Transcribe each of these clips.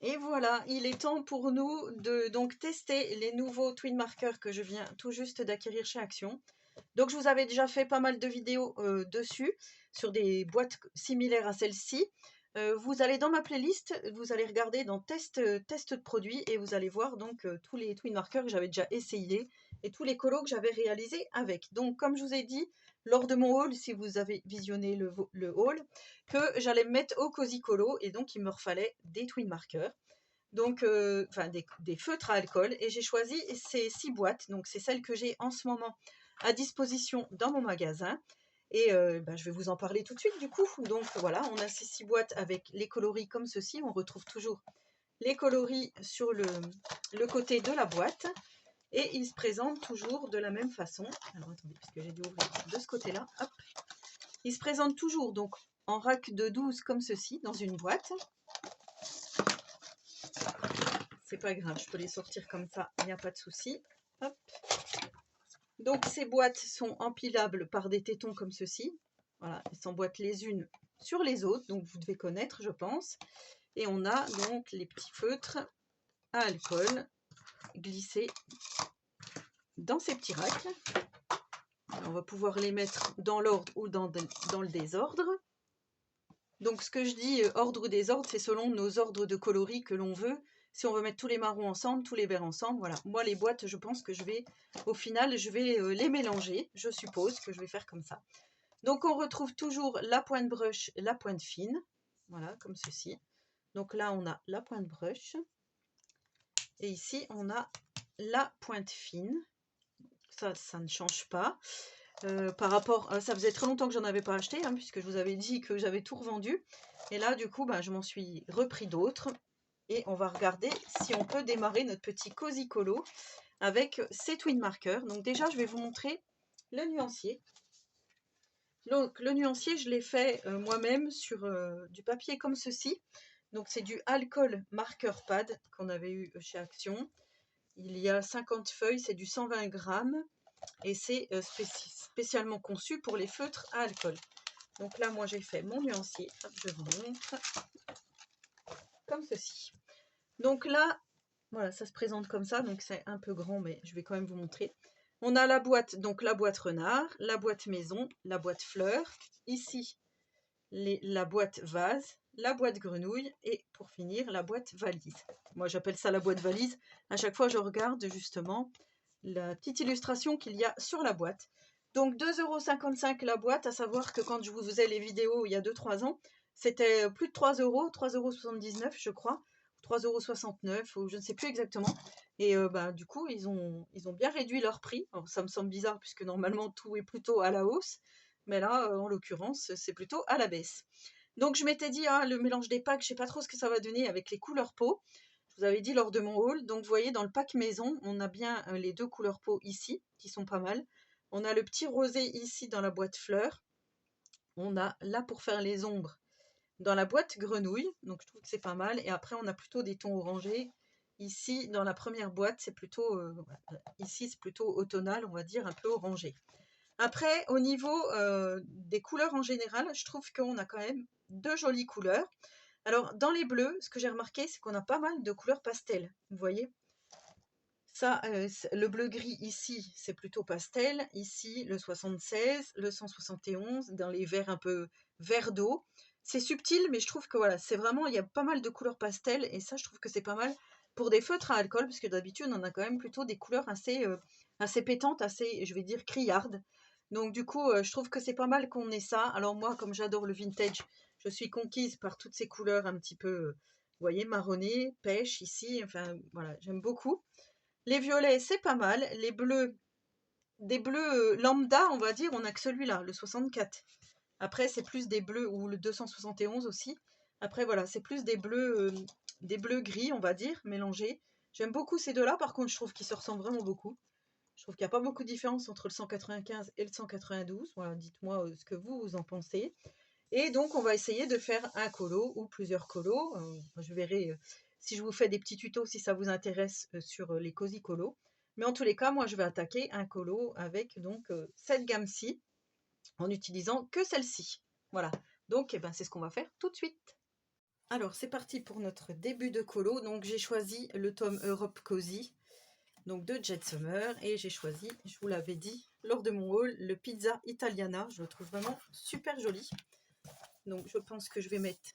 Et voilà, il est temps pour nous de donc tester les nouveaux twin markers que je viens tout juste d'acquérir chez Action. Donc je vous avais déjà fait pas mal de vidéos dessus, sur des boîtes similaires à celle-ci. Vous allez dans ma playlist, vous allez regarder dans test de produits et vous allez voir donc tous les twin markers que j'avais déjà essayés et tous les colos que j'avais réalisés avec. Donc comme je vous ai dit lors de mon haul, si vous avez visionné le haul, que j'allais me mettre au Cozy Colo et donc il me refallait des twin markers. Donc, enfin des feutres à alcool et j'ai choisi ces 6 boîtes, donc c'est celles que j'ai en ce moment à disposition dans mon magasin et je vais vous en parler tout de suite du coup. Donc voilà, on a ces 6 boîtes avec les coloris comme ceci, on retrouve toujours les coloris sur le côté de la boîte et ils se présentent toujours de la même façon. Alors attendez, parce que j'ai dû ouvrir de ce côté-là, hop. Ils se présentent toujours donc en rack de 12 comme ceci dans une boîte. C'est pas grave, je peux les sortir comme ça, il n'y a pas de souci. Hop. Donc ces boîtes sont empilables par des tétons comme ceci. Voilà, elles s'emboîtent les unes sur les autres, donc vous devez connaître, je pense. Et on a donc les petits feutres à alcool glissés dans ces petits racks. On va pouvoir les mettre dans l'ordre ou dans le désordre. Donc ce que je dis ordre ou désordre, c'est selon nos ordres de coloris que l'on veut. Si on veut mettre tous les marrons ensemble, tous les verts ensemble, voilà. Moi les boîtes, je pense que je vais, au final, je vais les mélanger. Je suppose que je vais faire comme ça. Donc on retrouve toujours la pointe brush, la pointe fine. Voilà, comme ceci. Donc là on a la pointe brush. Et ici on a la pointe fine. Ça ne change pas. Par rapport, ça faisait très longtemps que j'en avais pas acheté, hein, puisque je vous avais dit que j'avais tout revendu. Et là, du coup, je m'en suis repris d'autres. Et on va regarder si on peut démarrer notre petit Cozy Colo avec ces twin markers. Donc déjà, je vais vous montrer le nuancier. Donc le nuancier, je l'ai fait moi-même sur du papier comme ceci. Donc c'est du alcool marker pad qu'on avait eu chez Action. Il y a 50 feuilles, c'est du 120 grammes. Et c'est spécialement conçu pour les feutres à alcool. Donc là, moi, j'ai fait mon nuancier. Hop, je vous montre. Comme ceci. Donc là, voilà, ça se présente comme ça. Donc c'est un peu grand, mais je vais quand même vous montrer. On a la boîte, donc la boîte renard, la boîte maison, la boîte fleur. Ici, la boîte vase, la boîte grenouille et pour finir, la boîte valise. Moi, j'appelle ça la boîte valise. À chaque fois, je regarde justement la petite illustration qu'il y a sur la boîte. Donc 2,55 € la boîte, à savoir que quand je vous faisais les vidéos il y a 2-3 ans, c'était plus de 3 €, 3,79 € je crois, 3,69 € ou je ne sais plus exactement. Et du coup, ils ont bien réduit leur prix. Alors, ça me semble bizarre puisque normalement tout est plutôt à la hausse. Mais là, en l'occurrence, c'est plutôt à la baisse. Donc je m'étais dit, le mélange des packs, je ne sais pas trop ce que ça va donner avec les couleurs peau. Je vous avais dit lors de mon haul, donc vous voyez dans le pack maison, on a bien les 2 couleurs peau ici, qui sont pas mal. On a le petit rosé ici dans la boîte fleur. On a là pour faire les ombres dans la boîte grenouille, donc je trouve que c'est pas mal. Et après on a plutôt des tons orangés. Ici dans la première boîte, c'est plutôt, ici c'est plutôt automnal, on va dire un peu orangé. Après au niveau des couleurs en général, je trouve qu'on a quand même 2 jolies couleurs. Alors, dans les bleus, ce que j'ai remarqué, c'est qu'on a pas mal de couleurs pastel. Vous voyez ça, le bleu-gris ici, c'est plutôt pastel. Ici, le 76, le 171, dans les verts un peu vert d'eau. C'est subtil, mais je trouve que voilà, c'est vraiment, il y a pas mal de couleurs pastel. Et ça, je trouve que c'est pas mal pour des feutres à alcool, parce que d'habitude, on a quand même plutôt des couleurs assez pétantes, assez, je vais dire, criardes. Donc du coup, je trouve que c'est pas mal qu'on ait ça. Alors moi, comme j'adore le vintage, je suis conquise par toutes ces couleurs un petit peu, vous voyez, marronnées, pêche ici, enfin voilà, j'aime beaucoup. Les violets, c'est pas mal. Les bleus, des bleus lambda, on va dire, on a que celui-là, le 64. Après, c'est plus des bleus, ou le 271 aussi. Après, voilà, c'est plus des bleus gris, on va dire, mélangés. J'aime beaucoup ces deux-là, par contre, je trouve qu'ils se ressemblent vraiment beaucoup. Je trouve qu'il n'y a pas beaucoup de différence entre le 195 et le 192. Voilà, dites-moi ce que vous en pensez. Et donc, on va essayer de faire un colo ou plusieurs colos. Je verrai si je vous fais des petits tutos si ça vous intéresse sur les Cozy Colos. Mais en tous les cas, moi, je vais attaquer un colo avec donc cette gamme-ci en utilisant que celle-ci. Voilà. Donc, c'est ce qu'on va faire tout de suite. Alors, c'est parti pour notre début de colo. Donc, j'ai choisi le tome Europe Cozy, donc de Jet Summer. Et j'ai choisi, je vous l'avais dit lors de mon haul, le Pizza Italiana. Je le trouve vraiment super joli. Donc, je pense que je vais mettre...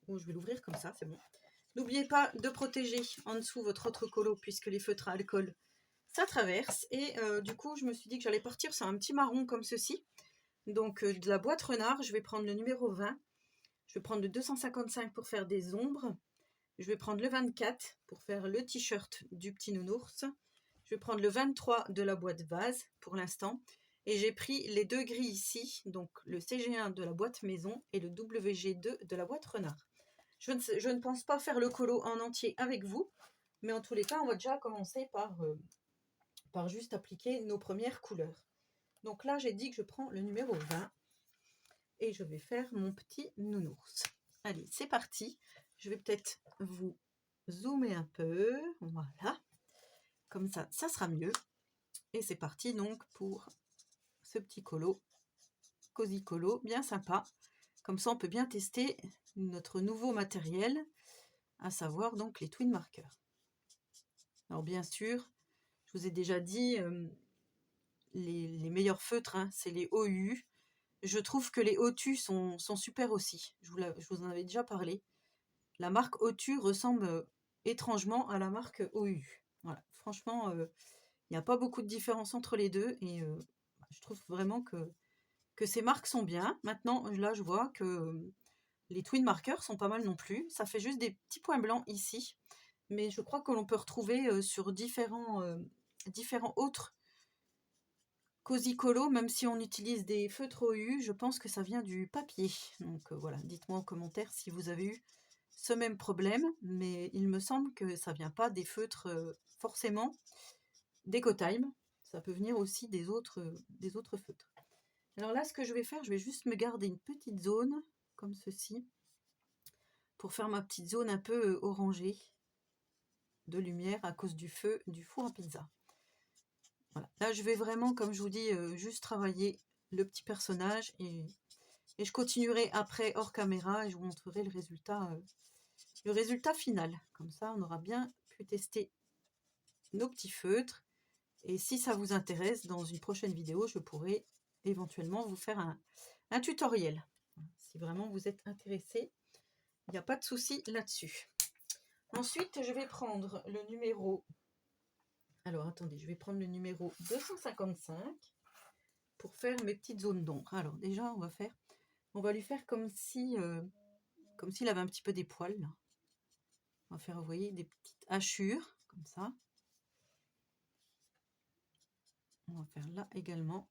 Bon, je vais l'ouvrir comme ça, c'est bon. N'oubliez pas de protéger en dessous votre autre colo, puisque les feutres à alcool, ça traverse. Et du coup, je me suis dit que j'allais partir sur un petit marron comme ceci. Donc, de la boîte renard, je vais prendre le numéro 20. Je vais prendre le 255 pour faire des ombres. Je vais prendre le 24 pour faire le t-shirt du petit nounours. Je vais prendre le 23 de la boîte vase pour l'instant. Et j'ai pris les deux gris ici, donc le CG1 de la boîte maison et le WG2 de la boîte renard. Je ne pense pas faire le colo en entier avec vous, mais en tous les cas, on va déjà commencer par juste appliquer nos premières couleurs. Donc là, j'ai dit que je prends le numéro 20 et je vais faire mon petit nounours. Allez, c'est parti. Je vais peut-être vous zoomer un peu. Voilà. Comme ça, ça sera mieux. Et c'est parti donc pour ce petit colo. Cozy colo, bien sympa. Comme ça, on peut bien tester notre nouveau matériel, à savoir donc les twin markers. Alors bien sûr, je vous ai déjà dit, les meilleurs feutres, hein, c'est les OU. Je trouve que les OTU sont super aussi. Je vous en avais déjà parlé. La marque OTU ressemble étrangement à la marque OU. Voilà. Franchement, il n'y a pas beaucoup de différence entre les deux. Et je trouve vraiment que ces marques sont bien. Maintenant, là, je vois que les twin markers sont pas mal non plus. Ça fait juste des petits points blancs ici. Mais je crois que l'on peut retrouver sur différents autres Cozy Colo, même si on utilise des feutres OU, je pense que ça vient du papier. Donc voilà, dites-moi en commentaire si vous avez eu ce même problème, mais il me semble que ça vient pas des feutres forcément d'EcoTime. Ça peut venir aussi des autres feutres. Alors là, ce que je vais faire, je vais juste me garder une petite zone, comme ceci, pour faire ma petite zone un peu orangée de lumière à cause du feu du four à pizza. Voilà. Là, je vais vraiment, comme je vous dis, juste travailler le petit personnage et je continuerai après hors caméra et je vous montrerai le résultat final. Comme ça, on aura bien pu tester nos petits feutres. Et si ça vous intéresse, dans une prochaine vidéo, je pourrai éventuellement vous faire un tutoriel. Si vraiment vous êtes intéressé, il n'y a pas de souci là-dessus. Ensuite, je vais prendre le numéro... Alors, attendez, je vais prendre le numéro 255 pour faire mes petites zones d'ombre. Alors, déjà, on va lui faire comme s'il avait un petit peu des poils. Là. On va faire, vous voyez, des petites hachures, comme ça. On va faire là également.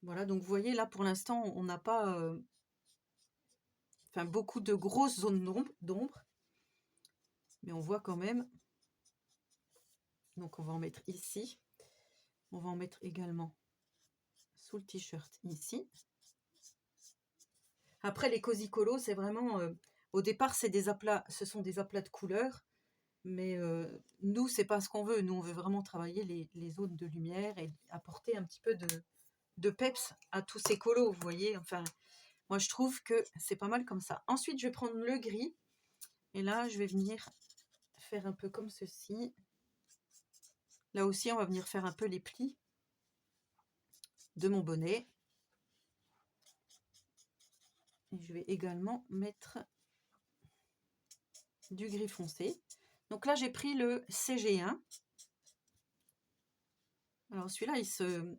Voilà, donc vous voyez, là, pour l'instant, on n'a pas beaucoup de grosses zones d'ombre. Mais on voit quand même. Donc, on va en mettre ici. On va en mettre également sous le t-shirt ici. Après, les Cozy Colo, c'est vraiment... au départ, ce sont des aplats de couleurs. Mais nous, c'est pas ce qu'on veut. Nous, on veut vraiment travailler les zones de lumière et apporter un petit peu de peps à tous ces colos, vous voyez. Enfin, moi, je trouve que c'est pas mal comme ça. Ensuite, je vais prendre le gris. Et là, je vais venir faire un peu comme ceci. Là aussi, on va venir faire un peu les plis de mon bonnet. Et je vais également mettre du gris foncé. Donc là, j'ai pris le CG1. Alors celui-là,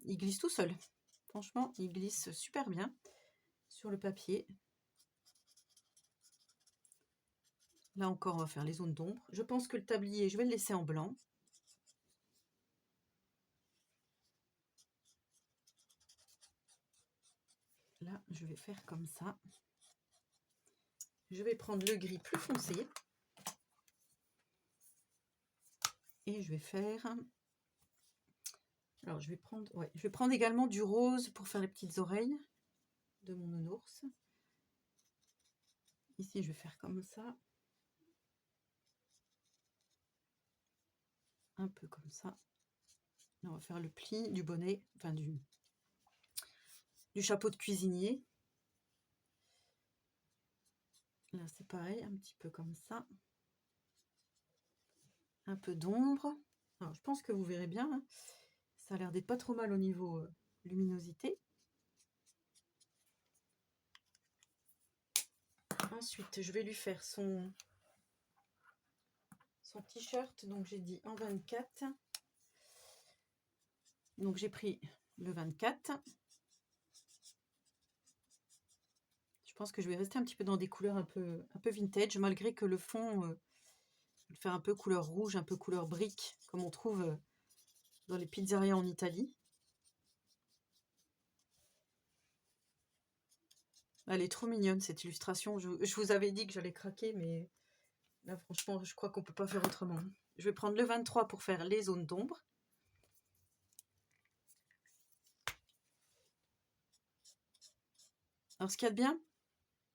il glisse tout seul. Franchement, il glisse super bien sur le papier. Là encore, on va faire les zones d'ombre. Je pense que le tablier, je vais le laisser en blanc. Là, je vais faire comme ça. Je vais prendre le gris plus foncé. Et je vais faire... Alors, je vais prendre également du rose pour faire les petites oreilles de mon nounours. Ici, je vais faire comme ça. Un peu comme ça. Là, on va faire le pli du bonnet, enfin du chapeau de cuisinier. Là, c'est pareil, un petit peu comme ça. Un peu d'ombre. Alors, je pense que vous verrez bien. Hein. Ça a l'air d'être pas trop mal au niveau luminosité. Ensuite, je vais lui faire son t-shirt. Donc, j'ai dit en 24. Donc, j'ai pris le 24. Je pense que je vais rester un petit peu dans des couleurs un peu vintage, malgré que le fond, je vais le faire un peu couleur rouge, un peu couleur brique, comme on trouve dans les pizzerias en Italie. Elle est trop mignonne cette illustration. Je vous avais dit que j'allais craquer, mais là franchement je crois qu'on peut pas faire autrement. Je vais prendre le 23 pour faire les zones d'ombre. Alors ce qu'il y a de bien,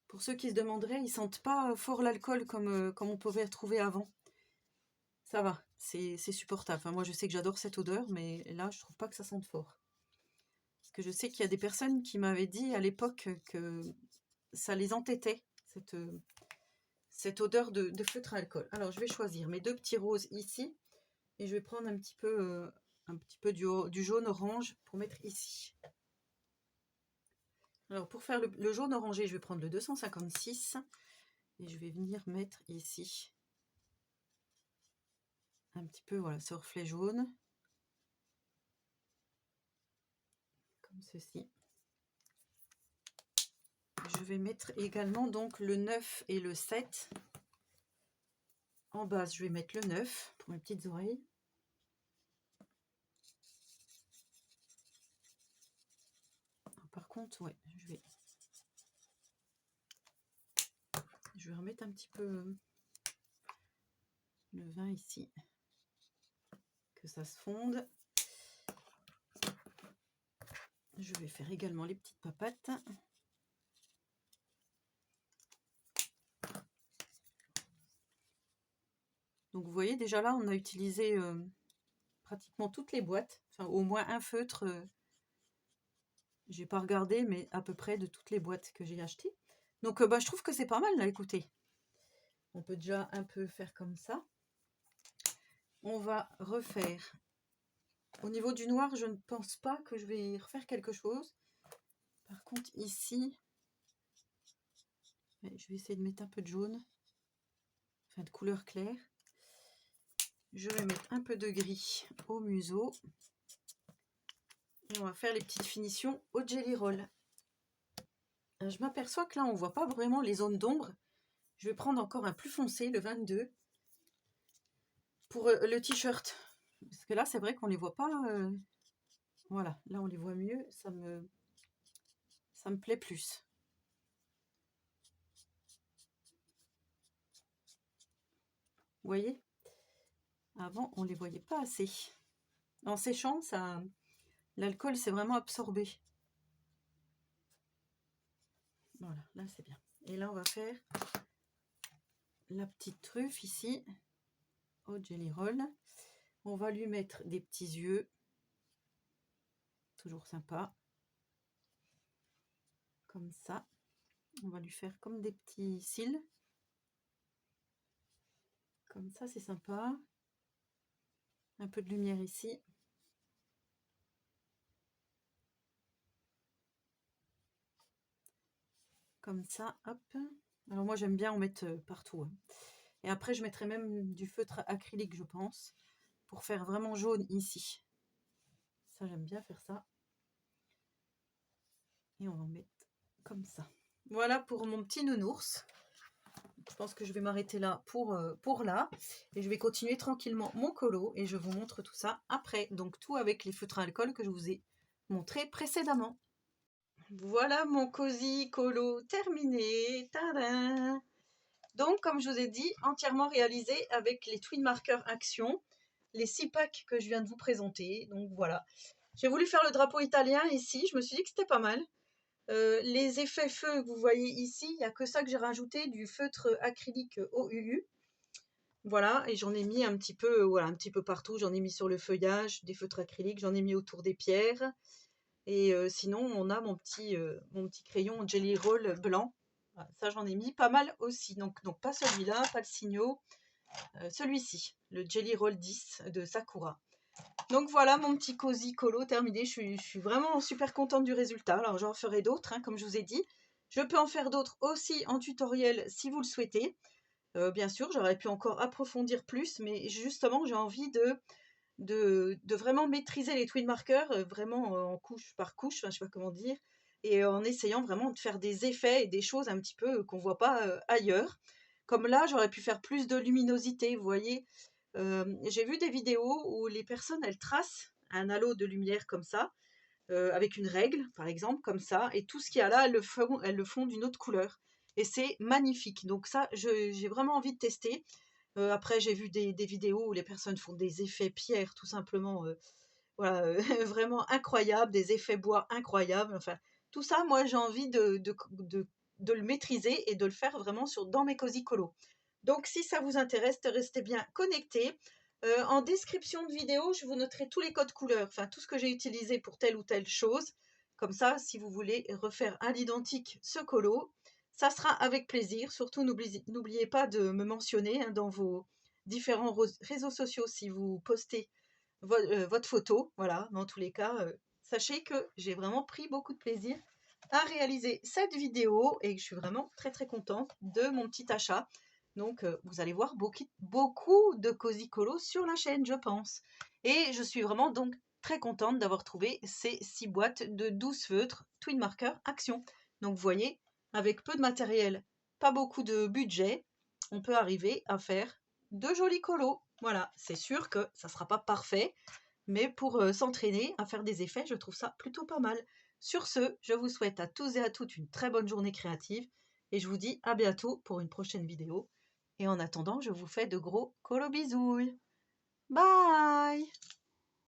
pour ceux qui se demanderaient, ils sentent pas fort l'alcool comme on pouvait retrouver avant. Ça va, c'est supportable. Enfin, moi je sais que j'adore cette odeur, mais là je trouve pas que ça sente fort. Parce que je sais qu'il y a des personnes qui m'avaient dit à l'époque que ça les entêtait, cette odeur de feutre à alcool. Alors je vais choisir mes deux petits roses ici et je vais prendre un petit peu du jaune orange pour mettre ici. Alors pour faire le jaune orangé, je vais prendre le 256 et je vais venir mettre ici un petit peu, voilà, ce reflet jaune, comme ceci. Je vais mettre également donc le 9 et le 7. En base, je vais mettre le 9 pour mes petites oreilles. Par contre, ouais, je vais remettre un petit peu le vin ici, que ça se fonde. Je vais faire également les petites papates. Donc vous voyez, déjà là, on a utilisé pratiquement toutes les boîtes, enfin au moins un feutre. J'ai pas regardé, mais à peu près de toutes les boîtes que j'ai achetées. Donc je trouve que c'est pas mal là, écoutez. On peut déjà un peu faire comme ça. On va refaire. Au niveau du noir, je ne pense pas que je vais refaire quelque chose. Par contre, ici, je vais essayer de mettre un peu de jaune, enfin de couleur claire. Je vais mettre un peu de gris au museau. Et on va faire les petites finitions au Jelly Roll. Je m'aperçois que là, on ne voit pas vraiment les zones d'ombre. Je vais prendre encore un plus foncé, le 22, pour le t-shirt. Parce que là, c'est vrai qu'on ne les voit pas. Voilà, là, on les voit mieux. Ça me plaît plus. Vous voyez? Avant, on ne les voyait pas assez. En séchant, l'alcool s'est vraiment absorbé. Voilà, là, c'est bien. Et là, on va faire la petite truffe ici, au Jelly Roll. On va lui mettre des petits yeux. Toujours sympa. Comme ça. On va lui faire comme des petits cils. Comme ça, c'est sympa. Un peu de lumière ici. Comme ça, hop. Alors moi, j'aime bien en mettre partout. Hein. Et après, je mettrai même du feutre acrylique, je pense, pour faire vraiment jaune ici. Ça, j'aime bien faire ça. Et on va en mettre comme ça. Voilà pour mon petit nounours. Je pense que je vais m'arrêter là pour là. Et je vais continuer tranquillement mon colo. Et je vous montre tout ça après. Donc tout avec les feutres à alcool que je vous ai montré précédemment. Voilà mon cosy colo terminé. Tadam! Donc comme je vous ai dit, entièrement réalisé avec les Twin Marker Action. Les 6 packs que je viens de vous présenter. Donc voilà. J'ai voulu faire le drapeau italien ici. Je me suis dit que c'était pas mal. Les effets feu que vous voyez ici, il n'y a que ça que j'ai rajouté, du feutre acrylique OUU. Voilà, et j'en ai mis un petit peu, voilà, un petit peu partout. J'en ai mis sur le feuillage, des feutres acryliques, j'en ai mis autour des pierres. Et sinon, on a mon petit crayon Jelly Roll blanc Voilà, ça, j'en ai mis pas mal aussi. Donc pas celui-là, pas le Signo, celui-ci, le Jelly Roll 10 de Sakura. Donc voilà mon petit cosy colo terminé. Je suis vraiment super contente du résultat. Alors j'en ferai d'autres, hein, comme je vous ai dit. Je peux en faire d'autres aussi en tutoriel si vous le souhaitez. Bien sûr, j'aurais pu encore approfondir plus, mais justement, j'ai envie de vraiment maîtriser les twin markers, vraiment en couche par couche, enfin, je sais pas comment dire, et en essayant vraiment de faire des effets et des choses un petit peu qu'on voit pas ailleurs. Comme là, j'aurais pu faire plus de luminosité, vous voyez. J'ai vu des vidéos où les personnes, elles tracent un halo de lumière comme ça, avec une règle, par exemple, comme ça, et tout ce qu'il y a là, elles le font d'une autre couleur. Et c'est magnifique. Donc ça, j'ai vraiment envie de tester. Après, j'ai vu des vidéos où les personnes font des effets pierre, tout simplement, voilà, vraiment incroyables, des effets bois incroyables. Enfin, tout ça, moi, j'ai envie de le maîtriser et de le faire vraiment dans mes cosy colos. Donc, si ça vous intéresse, restez bien connectés. En description de vidéo, je vous noterai tous les codes couleurs, enfin tout ce que j'ai utilisé pour telle ou telle chose. Comme ça, si vous voulez refaire à l'identique ce colo, ça sera avec plaisir. Surtout, n'oubliez pas de me mentionner, hein, dans vos différents réseaux sociaux si vous postez votre photo. Voilà, dans tous les cas, sachez que j'ai vraiment pris beaucoup de plaisir à réaliser cette vidéo et que je suis vraiment très très contente de mon petit achat. Donc, vous allez voir beaucoup de cosy colos sur la chaîne, je pense. Et je suis vraiment donc très contente d'avoir trouvé ces 6 boîtes de 12 feutres Twin Marker Action. Donc, vous voyez, avec peu de matériel, pas beaucoup de budget, on peut arriver à faire de jolis colos. Voilà, c'est sûr que ça ne sera pas parfait, mais pour s'entraîner à faire des effets, je trouve ça plutôt pas mal. Sur ce, je vous souhaite à tous et à toutes une très bonne journée créative et je vous dis à bientôt pour une prochaine vidéo. Et en attendant, je vous fais de gros colo bisouilles. Bye!